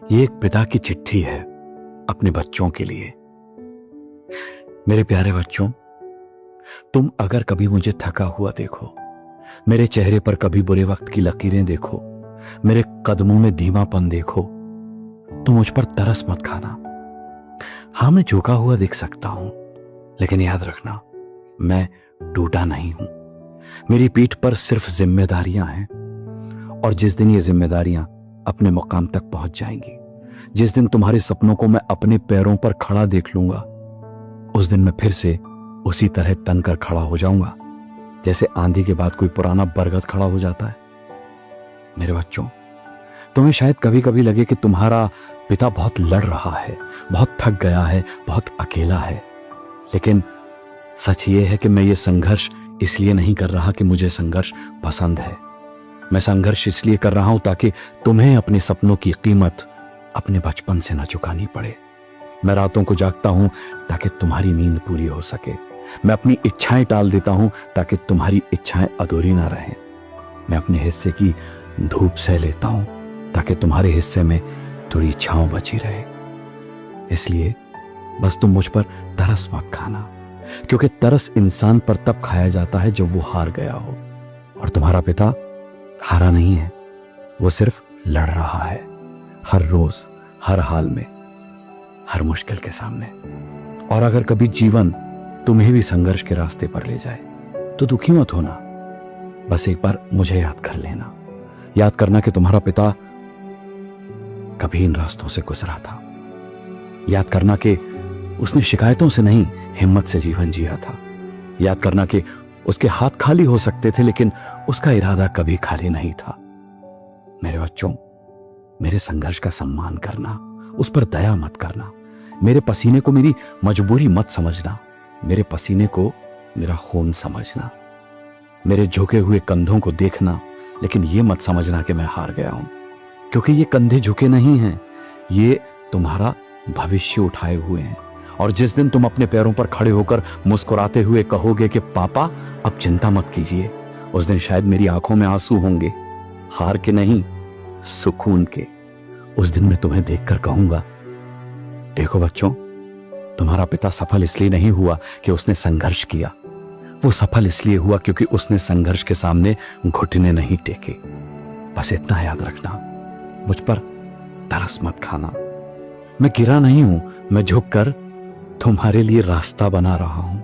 ये एक पिता की चिट्ठी है अपने बच्चों के लिए। मेरे प्यारे बच्चों, तुम अगर कभी मुझे थका हुआ देखो, मेरे चेहरे पर कभी बुरे वक्त की लकीरें देखो, मेरे कदमों में धीमापन देखो, तो मुझ पर तरस मत खाना। हाँ, मैं झुका हुआ दिख सकता हूं, लेकिन याद रखना, मैं टूटा नहीं हूं। मेरी पीठ पर सिर्फ जिम्मेदारियां हैं, और जिस दिन ये जिम्मेदारियां अपने मुकाम तक पहुंच जाएंगी, जिस दिन तुम्हारे सपनों को मैं अपने पैरों पर खड़ा देख लूंगा, उस दिन मैं फिर से उसी तरह तन कर खड़ा हो जाऊंगा जैसे आंधी के बाद कोई पुराना बरगद खड़ा हो जाता है। मेरे बच्चों, तुम्हें शायद कभी कभी लगे कि तुम्हारा पिता बहुत लड़ रहा है, बहुत थक गया है, बहुत अकेला है, लेकिन सच ये है कि मैं ये संघर्ष इसलिए नहीं कर रहा कि मुझे संघर्ष पसंद है। मैं संघर्ष इसलिए कर रहा हूं ताकि तुम्हें अपने सपनों की कीमत अपने बचपन से न चुकानी पड़े। मैं रातों को जागता हूं ताकि तुम्हारी नींद पूरी हो सके। मैं अपनी इच्छाएं टाल देता हूं ताकि तुम्हारी इच्छाएं अधूरी ना रहें। मैं अपने हिस्से की धूप सह लेता हूं ताकि तुम्हारे हिस्से में थोड़ी छांव बची रहे। इसलिए बस तुम मुझ पर तरस मत खाना, क्योंकि तरस इंसान पर तब खाया जाता है जब वो हार गया हो, और तुम्हारा पिता हारा नहीं है, वो सिर्फ लड़ रहा है, हर रोज, हर हाल में, हर मुश्किल के सामने। और अगर कभी जीवन तुम्हें भी संघर्ष के रास्ते पर ले जाए तो दुखी मत होना। बस एक बार मुझे याद कर लेना, याद करना कि तुम्हारा पिता कभी इन रास्तों से गुजरा था। याद करना कि उसने शिकायतों से नहीं, हिम्मत से जीवन जिया था। याद करना कि उसके हाथ खाली हो सकते थे, लेकिन उसका इरादा कभी खाली नहीं था। मेरे बच्चों, मेरे संघर्ष का सम्मान करना, उस पर दया मत करना। मेरे पसीने को मेरी मजबूरी मत समझना, मेरे पसीने को मेरा खून समझना। मेरे झुके हुए कंधों को देखना, लेकिन यह मत समझना कि मैं हार गया हूं, क्योंकि ये कंधे झुके नहीं हैं, ये तुम्हारा भविष्य उठाए हुए हैं। और जिस दिन तुम अपने पैरों पर खड़े होकर मुस्कुराते हुए कहोगे कि पापा अब चिंता मत कीजिए, उस दिन शायद मेरी आंखों में आंसू होंगे, हार के नहीं, सुकून के। उस दिन मैं तुम्हें देखकर कहूंगा, देखो बच्चों, तुम्हारा पिता सफल इसलिए नहीं हुआ कि उसने संघर्ष किया, वो सफल इसलिए हुआ क्योंकि उसने संघर्ष के सामने घुटने नहीं टेके। बस इतना याद रखना, मुझ पर तरस मत खाना। मैं गिरा नहीं हूं, मैं झुककर तुम्हारे लिए रास्ता बना रहा हूं।